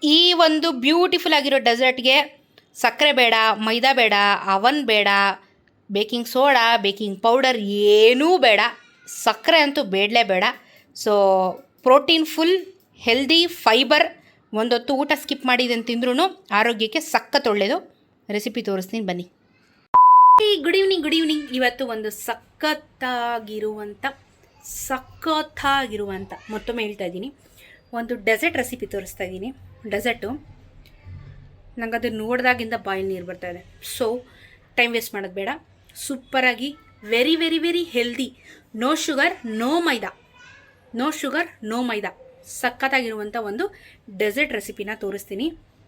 ಈ ಒಂದು ಬ್ಯೂಟಿಫುಲ್ ಆಗಿರೋ ಡೆಸರ್ಟ್ಗೆ ಸಕ್ಕರೆ ಬೇಡ, ಮೈದಾ ಬೇಡ, ಅವನ್ ಬೇಡ, ಬೇಕಿಂಗ್ ಸೋಡಾ, ಬೇಕಿಂಗ್ ಪೌಡರ್ ಏನೂ ಬೇಡ. ಸಕ್ಕರೆ ಅಂತೂ ಬೇಡಲೇ ಬೇಡ. So protein full, healthy, fibre. ಒಂದೊತ್ತು ಊಟ ಸ್ಕಿಪ್ ಮಾಡಿದಂತ ತಿಂದ್ರೂ ಆರೋಗ್ಯಕ್ಕೆ ಸಖತ್ ಒಳ್ಳೆಯದು. ರೆಸಿಪಿ ತೋರಿಸ್ತೀನಿ ಬನ್ನಿ. Good evening. ಇವತ್ತು ಒಂದು ಸಖತ್ತಾಗಿರುವಂಥ ಮತ್ತೊಮ್ಮೆ ಹೇಳ್ತಾ ಇದ್ದೀನಿ, ಒಂದು ಡೆಸರ್ಟ್ ರೆಸಿಪಿ ತೋರಿಸ್ತಾ ಇದ್ದೀನಿ. ಡೆಸರ್ಟು ನಂಗೆ ಅದು ನೋಡಿದಾಗಿಂದ ಬಾಯಲ್ಲಿ ನೀರು ಬರ್ತಾಯಿದೆ. ಸೊ ಟೈಮ್ ವೇಸ್ಟ್ ಮಾಡೋದು ಬೇಡ. ಸೂಪರಾಗಿ very very very healthy, no sugar no maida ಸಖತ್ತಾಗಿರುವಂಥ ಒಂದು ಡೆಸರ್ಟ್ ರೆಸಿಪಿನ ತೋರಿಸ್ತೀನಿ.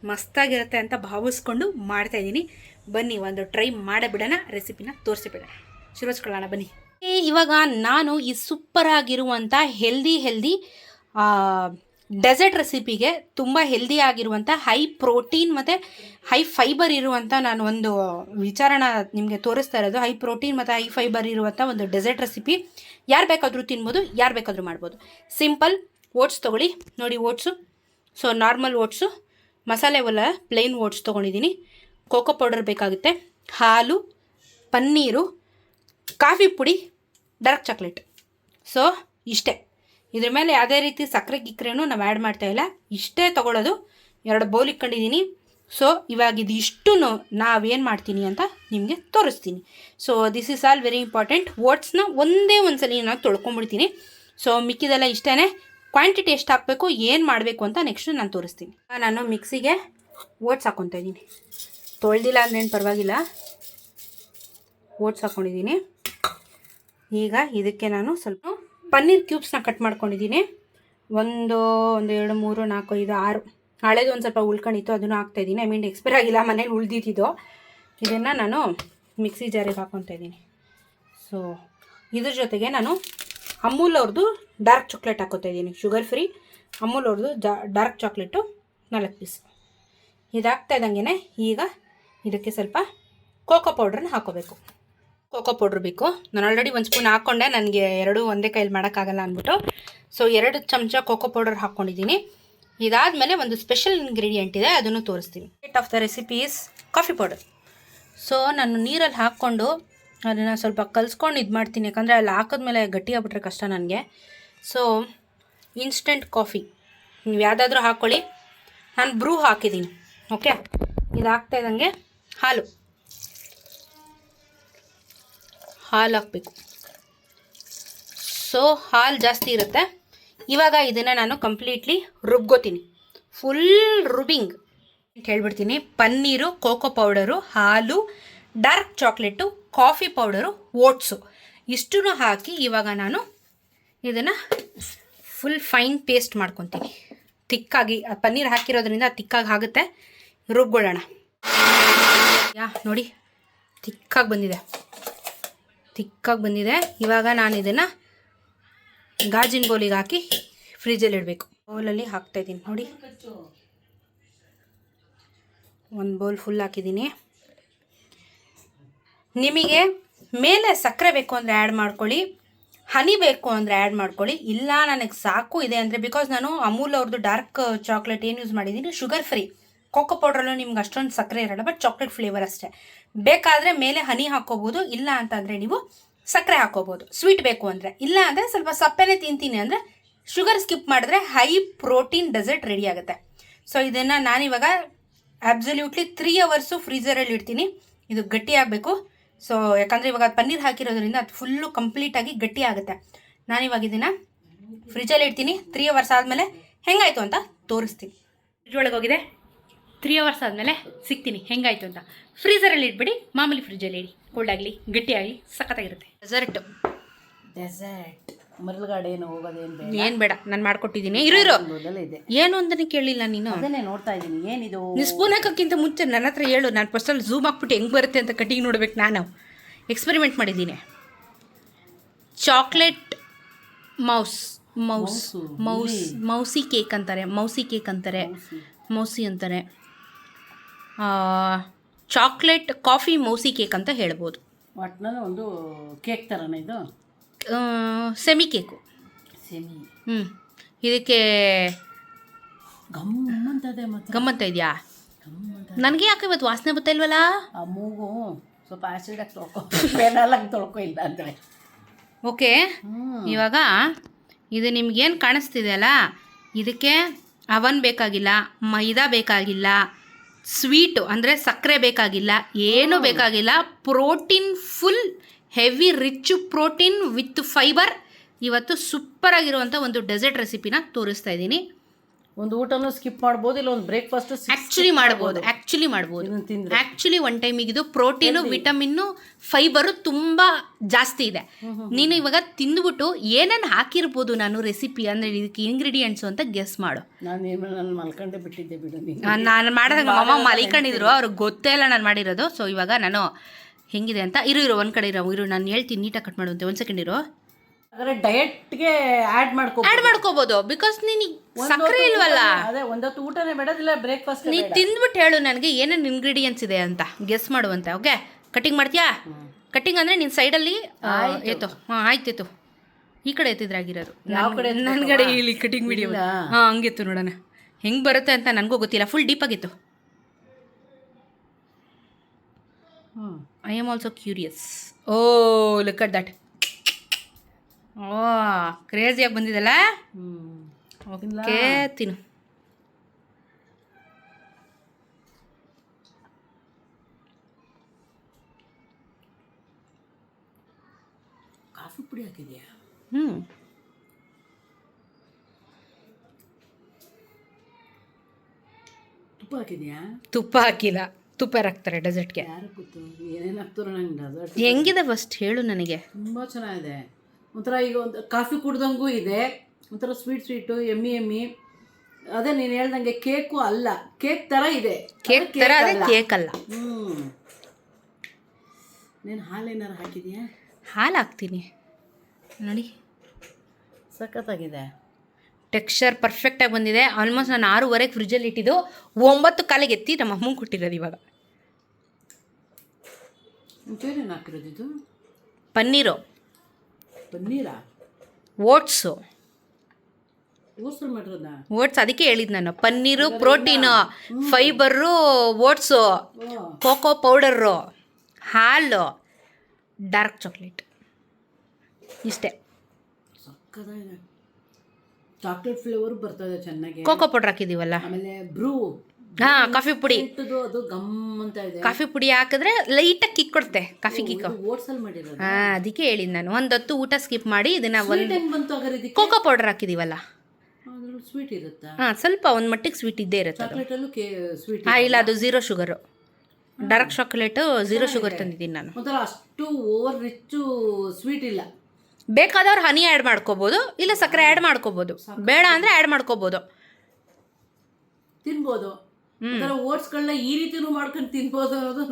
ಮಸ್ತಾಗಿರುತ್ತೆ ಅಂತ ಭಾವಿಸ್ಕೊಂಡು ಮಾಡ್ತಾಯಿದ್ದೀನಿ. ಬನ್ನಿ ಒಂದು ಟ್ರೈ ಮಾಡಿಬಿಡೋಣ, ರೆಸಿಪಿನ ತೋರಿಸಿಬಿಡೋಣ, ಶುರುಚ್ಕೊಳ್ಳೋಣ ಬನ್ನಿ. ಇವಾಗ ನಾನು ಈ ಸೂಪರಾಗಿರುವಂಥ ಹೆಲ್ದಿ ಡೆಸರ್ಟ್ ರೆಸಿಪಿಗೆ ತುಂಬ ಹೆಲ್ದಿ ಆಗಿರುವಂಥ ಹೈ ಪ್ರೋಟೀನ್ ಮತ್ತು ಹೈ ಫೈಬರ್ ಇರುವಂಥ ನಾನು ಒಂದು ವಿಚಾರನ ನಿಮಗೆ ತೋರಿಸ್ತಾ ಇರೋದು. ಹೈ ಪ್ರೋಟೀನ್ ಮತ್ತು ಹೈ ಫೈಬರ್ ಇರುವಂಥ ಒಂದು ಡೆಸರ್ಟ್ ರೆಸಿಪಿ. ಯಾರು ಬೇಕಾದರೂ ತಿನ್ಬೋದು, ಯಾರು ಬೇಕಾದರೂ ಮಾಡ್ಬೋದು. ಸಿಂಪಲ್ ಓಟ್ಸ್ ತೊಗೊಳ್ಳಿ. ನೋಡಿ ಓಟ್ಸು, ಸೊ ನಾರ್ಮಲ್ ಓಟ್ಸು, ಮಸಾಲೆ ಒಲ್ಲ ಪ್ಲೇನ್ ಓಟ್ಸ್ ತೊಗೊಂಡಿದ್ದೀನಿ. ಕೋಕೋ ಪೌಡರ್ ಬೇಕಾಗುತ್ತೆ, ಹಾಲು, ಪನ್ನೀರು, ಕಾಫಿ ಪುಡಿ, ಡಾರ್ಕ್ ಚಾಕ್ಲೇಟ್. ಸೊ ಇಷ್ಟೇ. ಇದ್ರ ಮೇಲೆ ಯಾವುದೇ ರೀತಿ ಸಕ್ಕರೆ ಗಿಕ್ರೆನೂ ನಾವು ಆ್ಯಡ್ ಮಾಡ್ತಾಯಿಲ್ಲ. ಇಷ್ಟೇ ತೊಗೊಳ್ಳೋದು. 2 ಬೌಲ್ ಇಟ್ಕೊಂಡಿದ್ದೀನಿ. ಸೊ ಇವಾಗ ಇದು ಇಷ್ಟು ನಾವೇನು ಮಾಡ್ತೀನಿ ಅಂತ ನಿಮಗೆ ತೋರಿಸ್ತೀನಿ. So this is all very important. ಓಟ್ಸ್ನ ಒಂದೇ ಸಲ ನಾನು ತೊಳ್ಕೊಂಬಿಡ್ತೀನಿ. ಸೊ ಮಿಕ್ಕಿದೆಲ್ಲ ಇಷ್ಟೇ. ಕ್ವಾಂಟಿಟಿ ಎಷ್ಟು ಹಾಕಬೇಕು, ಏನು ಮಾಡಬೇಕು ಅಂತ ನೆಕ್ಸ್ಟು ನಾನು ತೋರಿಸ್ತೀನಿ. ನಾನು ಮಿಕ್ಸಿಗೆ ಓಟ್ಸ್ ಹಾಕ್ಕೊತಾ ಇದ್ದೀನಿ. ತೊಳೆದಿಲ್ಲ ಅಂದ್ರೇನು ಪರವಾಗಿಲ್ಲ, ಓಟ್ಸ್ ಹಾಕ್ಕೊಂಡಿದ್ದೀನಿ. ಈಗ ಇದಕ್ಕೆ ನಾನು ಸ್ವಲ್ಪ ಪನ್ನೀರ್ ಕ್ಯೂಬ್ಸ್ನ ಕಟ್ ಮಾಡ್ಕೊಂಡಿದ್ದೀನಿ. 1 2 3 4 5 6 ಹಳೇದು ಒಂದು ಸ್ವಲ್ಪ ಉಳ್ಕೊಂಡಿತ್ತು, ಅದನ್ನು ಹಾಕ್ತಾಯಿದ್ದೀನಿ. ಐ ಮೀನ್ ಎಕ್ಸ್ಪೈರ್ ಆಗಿಲ್ಲ, ಮನೇಲಿ ಉಳ್ದಿದ್ದು. ಇದನ್ನು ನಾನು ಮಿಕ್ಸಿ ಜಾರಿಗೆ ಹಾಕ್ಕೊತಾ ಇದ್ದೀನಿ. ಸೊ ಇದ್ರ ಜೊತೆಗೆ ನಾನು ಅಮೂಲ್ ಅವ್ರದ್ದು ಡಾರ್ಕ್ ಚಾಕ್ಲೇಟ್ ಹಾಕ್ಕೊತಾ ಇದ್ದೀನಿ. ಶುಗರ್ ಫ್ರೀ ಅಮೂಲ್ ಅವ್ರದ್ದು ಡಾರ್ಕ್ ಚಾಕ್ಲೇಟು 4 ಪೀಸ್. ಇದಾಗ್ತಾ ಇದ್ದಂಗೆ ಈಗ ಇದಕ್ಕೆ ಸ್ವಲ್ಪ ಕೋಕೋ ಪೌಡ್ರನ್ನ ಹಾಕ್ಕೋಬೇಕು. ಕೋಕೋ ಪೌಡ್ರ್ ಬೇಕು. ನಾನು ಆಲ್ರೆಡಿ 1 ಸ್ಪೂನ್ ಹಾಕ್ಕೊಂಡೆ, ನನಗೆ 2 ಒಂದೇ ಕೈಯಲ್ಲಿ ಮಾಡೋಕ್ಕಾಗಲ್ಲ ಅಂದ್ಬಿಟ್ಟು. ಸೊ 2 ಚಮಚ ಕೋಕೋ ಪೌಡರ್ ಹಾಕ್ಕೊಂಡಿದ್ದೀನಿ. ಇದಾದಮೇಲೆ ಒಂದು ಸ್ಪೆಷಲ್ ಇಂಗ್ರೀಡಿಯೆಂಟ್ ಇದೆ, ಅದನ್ನು ತೋರಿಸ್ತೀನಿ. Rate of the recipe is coffee powder. So ನಾನು ನೀರಲ್ಲಿ ಹಾಕ್ಕೊಂಡು ಅದನ್ನು ಸ್ವಲ್ಪ ಕಲಿಸ್ಕೊಂಡು ಇದು ಮಾಡ್ತೀನಿ, ಯಾಕಂದರೆ ಅಲ್ಲಿ ಹಾಕಿದ್ಮೇಲೆ ಗಟ್ಟಿ ಆಗ್ಬಿಟ್ರೆ ಕಷ್ಟ ನನಗೆ. ಸೊ ಇನ್ಸ್ಟೆಂಟ್ ಕಾಫಿ ನೀವು ಯಾವುದಾದ್ರೂ ಹಾಕ್ಕೊಳ್ಳಿ. ನಾನು ಬ್ರೂ ಹಾಕಿದ್ದೀನಿ. ಓಕೆ, ಇದು ಹಾಕ್ತಾ ಇದ್ದಂಗೆ ಹಾಲು ಹಾಕಬೇಕು. ಸೊ ಹಾಲು ಜಾಸ್ತಿ ಇರುತ್ತೆ. ಇವಾಗ ಇದನ್ನು ನಾನು ಕಂಪ್ಲೀಟ್ಲಿ ರುಬ್ಕೋತೀನಿ. ಫುಲ್ ರುಬ್ಬಿಂಗ್ ಅಂತ ಹೇಳ್ಬಿಡ್ತೀನಿ. ಪನ್ನೀರು, ಕೋಕೋ ಪೌಡರು, ಹಾಲು, dark chocolate, coffee powder, oats ಇಷ್ಟೂ ಹಾಕಿ ಇವಾಗ ನಾನು ಇದನ್ನು ಫುಲ್ ಫೈನ್ ಪೇಸ್ಟ್ ಮಾಡ್ಕೊತೀನಿ. ತಿಕ್ಕಾಗಿ ಪನ್ನೀರ್ ಹಾಕಿರೋದ್ರಿಂದ ತಿಕ್ಕಾಗಿ ಆಗುತ್ತೆ. ರುಬ್ಕೊಳ್ಳೋಣ. ನೋಡಿ ತಿಕ್ಕಾಗಿ ಬಂದಿದೆ. ಇವಾಗ ನಾನು ಇದನ್ನು ಗಾಜಿನ ಬೌಲಿಗೆ ಹಾಕಿ ಫ್ರಿಜ್ಜಲ್ಲಿ ಇಡಬೇಕು. ಬೌಲಲ್ಲಿ ಹಾಕ್ತಾಯಿದ್ದೀನಿ. ನೋಡಿ 1 ಬೌಲ್ ಫುಲ್ ಹಾಕಿದ್ದೀನಿ. ನಿಮಗೆ ಮೇಲೆ ಸಕ್ಕರೆ ಬೇಕು ಅಂದರೆ ಆ್ಯಡ್ ಮಾಡ್ಕೊಳ್ಳಿ, ಹನಿ ಬೇಕು ಅಂದರೆ ಆ್ಯಡ್ ಮಾಡ್ಕೊಳ್ಳಿ. ಇಲ್ಲ ನನಗೆ ಸಾಕು ಇದೆ ಅಂದರೆ, ಬಿಕಾಸ್ ನಾನು ಅಮೂಲ್ ಅವ್ರದ್ದು ಡಾರ್ಕ್ ಚಾಕ್ಲೇಟ್ ಏನು ಯೂಸ್ ಮಾಡಿದ್ದೀನಿ, ಶುಗರ್ ಫ್ರೀ. ಕೋಕೋ ಪೌಡ್ರಲ್ಲೂ ನಿಮ್ಗೆ ಅಷ್ಟೊಂದು ಸಕ್ಕರೆ ಇರೋಲ್ಲ, ಬಟ್ ಚಾಕ್ಲೇಟ್ ಫ್ಲೇವರ್ ಅಷ್ಟೇ. ಬೇಕಾದರೆ ಮೇಲೆ ಹನಿ ಹಾಕ್ಕೋಬೋದು, ಇಲ್ಲ ಅಂತಂದರೆ ನೀವು ಸಕ್ಕರೆ ಹಾಕ್ಕೋಬೋದು, ಸ್ವೀಟ್ ಬೇಕು ಅಂದರೆ. ಇಲ್ಲ ಅಂದರೆ ಸ್ವಲ್ಪ ಸಪ್ಪೆನೇ ತಿಂತೀನಿ ಅಂದರೆ ಶುಗರ್ ಸ್ಕಿಪ್ ಮಾಡಿದ್ರೆ ಹೈ ಪ್ರೋಟೀನ್ ಡೆಸರ್ಟ್ ರೆಡಿ ಆಗುತ್ತೆ. ಸೊ ಇದನ್ನು ನಾನಿವಾಗ ಅಬ್ಸಲ್ಯೂಟ್ಲಿ 3 ಅವರ್ಸು ಫ್ರೀಝರಲ್ಲಿ ಇಡ್ತೀನಿ. ಇದು ಗಟ್ಟಿ ಆಗಬೇಕು. ಸೊ ಯಾಕಂದರೆ ಇವಾಗ ಪನ್ನೀರ್ ಹಾಕಿರೋದ್ರಿಂದ ಅದು ಫುಲ್ಲು ಕಂಪ್ಲೀಟಾಗಿ ಗಟ್ಟಿ ಆಗುತ್ತೆ. ನಾನಿವಾಗ ಇದನ್ನು ಫ್ರಿಜ್ಜಲ್ಲಿ ಇಡ್ತೀನಿ. 3 ಅವರ್ಸ್ ಆದಮೇಲೆ ಹೆಂಗಾಯಿತು ಅಂತ ತೋರಿಸ್ತೀನಿ. ಫ್ರಿಜ್ ಒಳಗೆ ಹೋಗಿದೆ. 3 ಅವರ್ಸ್ ಆದಮೇಲೆ ಸಿಗ್ತೀನಿ ಹೆಂಗಾಯಿತು ಅಂತ. ಫ್ರೀಝರಲ್ಲಿ ಇಟ್ಬಿಡಿ, ಮಾಮೂಲಿ ಫ್ರಿಜ್ಜಲ್ಲಿ ಇಡಿ, ಕೋಲ್ಡ್ ಆಗಲಿ ಗಟ್ಟಿ ಆಗಲಿ ಸಖತ್ತಾಗಿರುತ್ತೆ. ಡೆಸರ್ಟ್ ಮರಳುಗಾಡೆ ಏನು ಹೋಗೋದೇನು ಏನು ಬೇಡ, ನಾನು ಮಾಡ್ಕೊಟ್ಟಿದ್ದೀನಿ. ಇರು ಇದೆ. ಏನು ಅಂತಲೇ ಕೇಳಿಲ್ಲ ನೀನು. ಅದನ್ನೇ ನೋಡ್ತಾ ಇದ್ದೀನಿ. ಏನಿದು ನೀವು ಸ್ಪೂನ್ ಹಾಕೋಕ್ಕಿಂತ ಮುಂಚೆ ನನ್ನ ಹತ್ರ ಹೇಳು. ನಾನು ಫಸ್ಟಲ್ಲಿ ಝೂಮ್ ಹಾಕ್ಬಿಟ್ಟು ಹೆಂಗೆ ಬರುತ್ತೆ ಅಂತ ಕಟ್ಟಿಗೆ ನೋಡ್ಬೇಕು. ನಾನು ಎಕ್ಸ್ಪೆರಿಮೆಂಟ್ ಮಾಡಿದ್ದೀನಿ. ಚಾಕ್ಲೇಟ್ ಮೌಸಿ ಕೇಕ್ ಅಂತಾರೆ, ಮೌಸಿ ಅಂತಾರೆ. ಚಾಕ್ಲೇಟ್ ಕಾಫಿ ಮೌಸಿ ಕೇಕ್ ಅಂತ ಹೇಳ್ಬೋದು. ಒಟ್ಟಿನಲ್ಲಿ ಒಂದು ಕೇಕ್ ಥರನೇ ಇದು. Semi cake. ಇದಕ್ಕೆ ಗಮ್ಮಂತದೆ ಮತ್ತೆ ಗಮ್ಮತ್ತ ಇದೆಯಾ? ಗಮ್ಮಂತ. ನನಗೆ ಯಾಕೆ ಇವತ್ತು ವಾಸನೆ ಬರ್ತಾ ಇಲ್ವಲ್ಲ? ಆ ಮೂಗು ಸ್ವಲ್ಪ ಆ್ಯಸಿಡಾಗಿ ತೊಳ್ಕೊ, ಪೆನಾಲಾಗಿ ತೊಳ್ಕೊ ಇಲ್ಲ ಅಂದರೆ. ಓಕೆ, ಇವಾಗ ಇದು ನಿಮ್ಗೇನು ಕಾಣಿಸ್ತಿದೆ ಅಲ್ಲ, ಇದಕ್ಕೆ ಅವನ್ ಬೇಕಾಗಿಲ್ಲ, ಮೈದಾ ಬೇಕಾಗಿಲ್ಲ, ಸ್ವೀಟು ಅಂದರೆ ಸಕ್ಕರೆ ಬೇಕಾಗಿಲ್ಲ, ಏನೂ ಬೇಕಾಗಿಲ್ಲ. Protein, full heavy rich protein with fibre. ಇವತ್ತು ಸೂಪರಾಗಿರುವಂಥ ಒಂದು ಡೆಸರ್ಟ್ ರೆಸಿಪಿನ ತೋರಿಸ್ತಾ ಇದ್ದೀನಿ. ಒಂದು ಊಟನೂ ಸ್ಕಿಪ್ ಮಾಡ್ಬೋದು, ಇಲ್ಲ ಒಂದು ಬ್ರೇಕ್ಫಾಸ್ಟ್ ಆ್ಯಕ್ಚುಲಿ ಮಾಡ್ಬೋದು. ಆ್ಯಕ್ಚುಲಿ ಒನ್ ಟೈಮಿಗೆ ಇದು ಪ್ರೋಟೀನು, ವಿಟಮಿನ್ನು, ಫೈಬರು ತುಂಬ ಜಾಸ್ತಿ ಇದೆ. ನೀನು ಇವಾಗ ತಿಂದುಬಿಟ್ಟು ಏನೇನು ಹಾಕಿರ್ಬೋದು ನಾನು ರೆಸಿಪಿ ಅಂದರೆ ಇದಕ್ಕೆ ಇಂಗ್ರೀಡಿಯೆಂಟ್ಸು ಅಂತ ಗೆಸ್ ಮಾಡು. ನಾನು ಮಲ್ಕೊಂಡೆ ಬಿಟ್ಟಿದ್ದೆ ಬಿಡು. ನಾನು ಮಾಡಿದಾಗ ಅಮ್ಮ ಮಲಿಕೊಂಡಿದ್ರು, ಅವ್ರಿಗೆ ಗೊತ್ತೇ ಇಲ್ಲ ನಾನು ಮಾಡಿರೋದು. ಸೊ ಇವಾಗ ನಾನು ಹೆಂಗಿದೆ ಅಂತ ಇರು ಒಂದು ಕಡೆ ಇರು, ನಾನು ಹೇಳ್ತೀನಿ, ನೀಟಾಗಿ ಕಟ್ ಮಾಡುವಂತೆ. ಒಂದು ಸೆಕೆಂಡ್ ಇರು. ಹಾಗಾದ್ರೆ ಡಯಟ್ಗೆ ಆ್ಯಡ್ ಮಾಡ್ಕೋಬೋದು, ಬಿಕಾಸ್ ನೀನು ಸಕ್ಕರೆ ಇಲ್ವಲ್ಲ. ಅದೇ ಒಂದೊತ್ತು ಊಟನೇ ಬೇಡದಿಲ್ಲ, ಬ್ರೇಕ್ಫಾಸ್ಟ್ ನೀ ತಿಂದ್ಬಿಟ್ಟು ಹೇಳು ನನಗೆ ಏನೇನು ಇಂಗ್ರೀಡಿಯೆಂಟ್ಸ್ ಇದೆ ಅಂತ ಗೆಸ್ ಮಾಡುವಂತೆ. ಓಕೆ, ಕಟಿಂಗ್ ಮಾಡ್ತೀಯಾ? ಕಟಿಂಗ್ ಅಂದರೆ ನಿನ್ನ ಸೈಡಲ್ಲಿ ಏತು. ಹಾಂ ಆಯ್ತಿತ್ತು, ಈ ಕಡೆ ಎತ್ತಿದ್ರಾಗಿರೋದು. ನನ್ನ ಕಡೆ ಇಲ್ಲಿ ಕಟಿಂಗ್ ವಿಡಿಯೋ. ಹಾಂ ಹಂಗಿತ್ತು, ನೋಡೋಣ ಹೆಂಗೆ ಬರುತ್ತೆ ಅಂತ ನನಗೂ ಗೊತ್ತಿಲ್ಲ. ಫುಲ್ ಡೀಪಾಗಿತ್ತು. I am also curious. Oh look at that. Oh ಕ್ರೇಜಿಯಾಗಿ ಬಂದಿದಲ್ಲ. ಓಕೆ ತಿನ್ನು. ಕಾಫಿ ಪುಡಿ ಹಾಕಿದೆಯಾ? ತುಪ್ಪ ಹಾಕಿದೆಯಾ? ತುಪ್ಪ ಹಾಕಿಲ್ಲ, ತುಪ್ಪ ಹಾಕ್ತಾರೆ ಡೆಸರ್ಟ್ಗೆ. ಯಾರು ಗೊತ್ತು ಏನೇನು ಹಾಕ್ತಾರೋ ನಂಗೆ ಡೆಸರ್ಟ್. ಹೆಂಗಿದೆ ಫಸ್ಟ್ ಹೇಳು ನನಗೆ. ತುಂಬ ಚೆನ್ನಾಗಿದೆ. ಒಂಥರ ಈಗ ಒಂದು ಕಾಫಿ ಕುಡ್ದಂಗೂ ಇದೆ, ಒಂಥರ ಸ್ವೀಟು ಎಮ್ಮಿ. ಅದೇ ನೀನು ಹೇಳ್ದಂಗೆ ಕೇಕು ಅಲ್ಲ, ಕೇಕ್ ಥರ ಇದೆ. ಕೇಕ್ ಥರ, ಅದೇ ಕೇಕ್ ಅಲ್ಲ. ನೀನು ಹಾಲೇನಾರು ಹಾಕಿದೆಯಾ? ಹಾಲು ಹಾಕ್ತೀನಿ ನೋಡಿ. ಸಖತ್ತಾಗಿದೆ. ಟೆಕ್ಸ್ಚರ್ ಪರ್ಫೆಕ್ಟಾಗಿ ಬಂದಿದೆ. ಆಲ್ಮೋಸ್ಟ್ ನಾನು 6:30 ಫ್ರಿಜ್ಜಲ್ಲಿ ಇಟ್ಟಿದ್ದು 9 ಎತ್ತಿ ನಮ್ಮ ಅಮ್ಮಂಗೆ ಕೊಟ್ಟಿರೋದು. ಇವಾಗ ಏನೇನು ಹಾಕಿರೋದು ಇದು? ಪನ್ನೀರಾ? ಓಟ್ಸು. ಮಾಡಿರೋದಾ? ಓಟ್ಸ್, ಅದಕ್ಕೆ ಹೇಳಿದ್ದು ನಾನು. Paneer, protein, fibre, oats, cocoa powder, ಹಾಲು, ಡಾರ್ಕ್ ಚಾಕ್ಲೇಟ್, ಇಷ್ಟೇ. ಸಕ್ಕತ್ತಾಗಿದೆ. ಚಾಕ್ಲೇಟ್ ಫ್ಲೇವರ್ ಬರ್ತದೆ ಚೆನ್ನಾಗಿ. ಕೋಕೋ ಪೌಡರ್ ಹಾಕಿದ್ದೀವಲ್ಲ, ಆಮೇಲೆ ಬ್ರೂ. ಹಾಂ, ಕಾಫಿ ಪುಡಿ. ಅದು ಗಮ್ ಅಂತ ಇದೆ. ಕಾಫಿ ಪುಡಿ ಹಾಕಿದ್ರೆ ಲೈಟಾಗಿ ಕಿಕ್ ಕೊಡುತ್ತೆ, ಕಾಫಿ ಕಿಕ್ಕು. ಓಟ್ಸಲ್ಲಿ ಮಾಡಿರೋದು. ಹಾಂ, ಅದಕ್ಕೆ ಹೇಳಿದ್ದು ನಾನು. ಒಂದೊತ್ತು ಊಟ ಸ್ಕಿಪ್ ಮಾಡಿ ಇದನ್ನ ಬಂತು ಹಾಗಾದ್ರೆ. ಕೋಕೋ ಪೌಡರ್ ಹಾಕಿದ್ದೀವಲ್ಲ, ಅದ್ರಲ್ಲಿ ಸ್ವೀಟ್ ಇರುತ್ತಾ? ಹಾಂ, ಸ್ವಲ್ಪ ಒಂದು ಮಟ್ಟಿಗೆ ಸ್ವೀಟ್ ಇದ್ದೇ ಇರುತ್ತೆ. ಚಾಕ್ಲೇಟಲ್ಲೂ ಸ್ವೀಟ್? ಹಾಂ, ಇಲ್ಲ, ಅದು 0 ಶುಗರು. ಡಾರ್ಕ್ ಚಾಕ್ಲೇಟು 0 ಶುಗರ್ ತಂದಿದ್ದೀನಿ ನಾನು. ಒಂಥರ ಅಷ್ಟು ಓವರ್ ರಿಚ್ ಸ್ವೀಟ್ ಇಲ್ಲ. ಬೇಕಾದವ್ರು ಹನಿ ಆ್ಯಡ್ ಮಾಡ್ಕೋಬೋದು, ಇಲ್ಲ ಸಕ್ಕರೆ ಆ್ಯಡ್ ಮಾಡ್ಕೋಬೋದು. ಬೇಡ ಅಂದರೆ ಆ್ಯಡ್ ಮಾಡ್ಕೋಬೋದು, ತಿನ್ಬೋದು. ಓಟ್ಸ್ಗಳನ್ನ ಈ ರೀತಿನೂ ಮಾಡ್ಕೊಂಡು ತಿನ್ಬೋದು ಅನ್ನೋದು.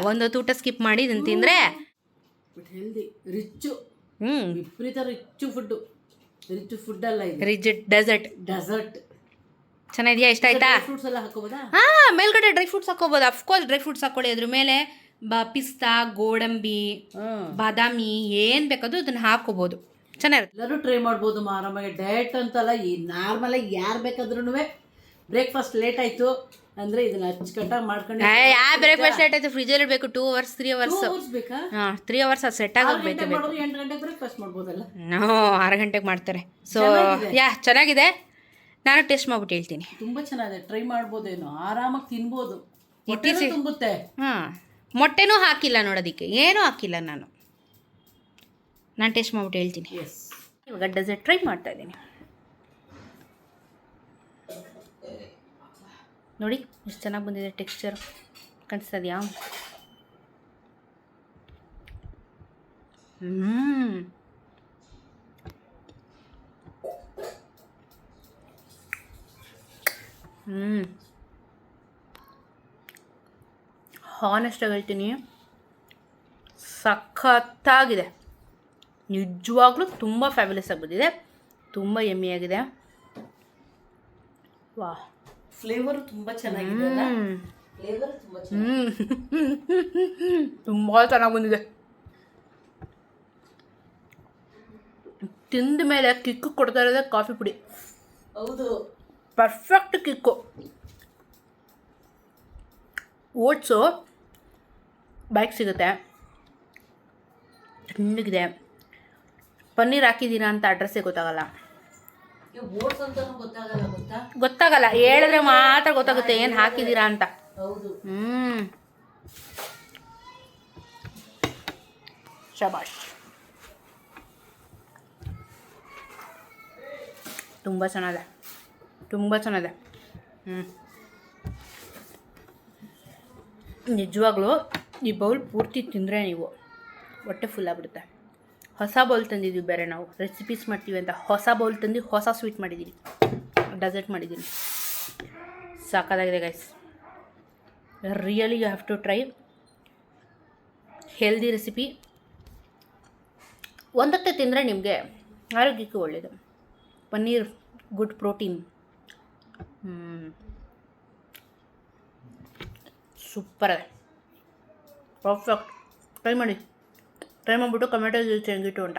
ಒಂದೊತ್ತು ಊಟ ಸ್ಕಿಪ್ ಮಾಡಿ ಇದನ್ನು ತಿಂದರೆ ಬಟ್ ಹೆಲ್ದಿ, ರಿಚ್ಚು, ವಿಪರೀತ ರಿಚ್ ಫುಡ್ ಅಲ್ಲ ಇದು, ರಿಚ್ ಡೆಸರ್ಟ್. ಚೆನ್ನಾಗಿದೆಯಾ? ಇಷ್ಟ ಆಯ್ತಾ? ಫ್ರೂಟ್ಸ್ ಎಲ್ಲ ಹಾಕೋಬೋದಾ? ಹಾಂ, ಮೇಲ್ಗಡೆ ಡ್ರೈ ಫ್ರೂಟ್ಸ್ ಹಾಕೋಬೋದು. ಅಫ್ಕೋರ್ಸ್ ಡ್ರೈ ಫ್ರೂಟ್ಸ್ ಹಾಕೊಳ್ಳಿ. ಅದ್ರ ಮೇಲೆ ಪಿಸ್ತಾ, ಗೋಡಂಬಿ, ಬಾದಾಮಿ, ಏನು ಬೇಕಾದರೂ ಅದನ್ನು ಹಾಕೋಬೋದು. ಚೆನ್ನಾಗಿರುತ್ತೆ. ಎಲ್ಲರೂ ಟ್ರೈ ಮಾಡ್ಬೋದು ಆರಾಮಾಗಿ. ಡಯಟ್ ಅಂತಲ್ಲ, ಈ ನಾರ್ಮಲಾಗಿ ಯಾರು ಬೇಕಾದ್ರೂ ಬ್ರೇಕ್ಫಾಸ್ಟ್ ಲೇಟ್ ಆಯಿತು ಅಂದರೆ ಇದನ್ನು ಅಚ್ಚುಕಟ್ಟಾಗಿ ಮಾಡ್ಕೊಂಡು. ಯಾವ ಬ್ರೇಕ್ಫಾಸ್ಟ್ ಲೇಟ್ ಆಯಿತು? ಫ್ರಿಜ್ಜಲ್ಲಿ ಇಡಬೇಕು 2 hours 3 hours. ಬೇಕಾ? ಹಾಂ, 3 hours ಅದು ಸೆಟ್ ಆಗೋಗ್ಬೇಕು. 8 ಗಂಟೆಗೆ ಬ್ರೇಕ್ಫಾಸ್ಟ್ ಮಾಡ್ಬೋದಲ್ಲ? 6 ಗಂಟೆಗೆ ಮಾಡ್ತಾರೆ. ಸೊ ಚೆನ್ನಾಗಿದೆ. ನಾನು ಟೇಸ್ಟ್ ಮಾಡ್ಬಿಟ್ಟು ಹೇಳ್ತೀನಿ. ತುಂಬ ಚೆನ್ನಾಗಿದೆ, ಟ್ರೈ ಮಾಡ್ಬೋದೇನೋ, ಆರಾಮಾಗಿ ತಿನ್ಬೋದು. ತುಂಬುತ್ತೆ. ಹಾಂ, ಮೊಟ್ಟೆನೂ ಹಾಕಿಲ್ಲ ನೋಡೋದಕ್ಕೆ, ಏನೂ ಹಾಕಿಲ್ಲ ನಾನು ಟೇಸ್ಟ್ ಮಾಡ್ಬಿಟ್ಟು ಹೇಳ್ತೀನಿ. ಇವಾಗ ಡೆಸರ್ಟ್ ಟ್ರೈ ಮಾಡ್ತಾ ಇದ್ದೀನಿ. ನೋಡಿ ಎಷ್ಟು ಚೆನ್ನಾಗಿ ಬಂದಿದೆ ಟೆಕ್ಸ್ಚರ್, ಕಾಣಿಸ್ತಾ ಇದೆಯಾ? ಹಾನೆಸ್ಟಾಗಿ ಹೇಳ್ತೀನಿ, ಸಖತ್ತಾಗಿದೆ. ನಿಜವಾಗ್ಲೂ ತುಂಬ ಫ್ಯಾಬ್ಯುಲಸ್ ಆಗಿ ಬಂದಿದೆ, ತುಂಬ ಯಮ್ಮಿಯಾಗಿದೆ. ವಾ, ಫ್ಲೇವರು ತುಂಬ ಚೆನ್ನಾಗಿದೆ. ತುಂಬ ಚೆನ್ನಾಗಿ ಬಂದಿದೆ. ತಿಂದ ಮೇಲೆ ಕಿಕ್ಕು ಕೊಡ್ತಾ ಇರೋದೇ ಕಾಫಿ ಪುಡಿ. ಹೌದು, ಪರ್ಫೆಕ್ಟ್ ಕಿಕ್ಕು. ಓಟ್ಸು ಬೈಕ್ ಸಿಗುತ್ತೆ, ತಣ್ಣಗಿದೆ. ಪನ್ನೀರ್ ಹಾಕಿದ್ದೀರಾ ಅಂತ ಅಡ್ರೆಸ್ಸೇ ಗೊತ್ತಾಗಲ್ಲ. ಓಟ್ಸ್ ಅಂತಾನು ಗೊತ್ತಾಗಲ್ಲ ಗೊತ್ತಾ? ಗೊತ್ತಾಗಲ್ಲ, ಹೇಳಿದ್ರೆ ಮಾತ್ರ ಗೊತ್ತಾಗುತ್ತೆ ಏನು ಹಾಕಿದ್ದೀರಾ ಅಂತ. ಹೌದು. ಶಬಾಷ್. ತುಂಬ ಚೆನ್ನಾಗಿದೆ, ತುಂಬ ಚೆನ್ನಾಗಿದೆ. ನಿಜವಾಗ್ಲೂ ಈ ಬೌಲ್ ಪೂರ್ತಿ ತಿಂದರೆ ನೀವು ಹೊಟ್ಟೆ ಫುಲ್ ಆಗಿಬಿಡುತ್ತೆ. ಹೊಸ ಬೌಲ್ ತಂದಿದ್ದೀವಿ ಬೇರೆ, ನಾವು ರೆಸಿಪೀಸ್ ಮಾಡ್ತೀವಿ ಅಂತ ಹೊಸ ಬೌಲ್ ತಂದು ಹೊಸ ಸ್ವೀಟ್ ಮಾಡಿದ್ದೀನಿ, ಡೆಸರ್ಟ್ ಮಾಡಿದ್ದೀನಿ. ಸಾಕಾಗಿದೆ guys, really you have to try. Healthy recipe, ಒಂದೊತ್ತೆ ತಿಂದರೆ ನಿಮಗೆ ಆರೋಗ್ಯಕ್ಕೆ ಒಳ್ಳೆಯದು. Paneer good protein. ಸೂಪರ್ ಇದೆ, ಪರ್ಫೆಕ್ಟ್. ಟ್ರೈ ಮಾಡಿಬಿಟ್ಟು ಕಮೆಂಟಲ್ಲಿ ಹೆಂಗಿಟ್ಟು ಅಂತ.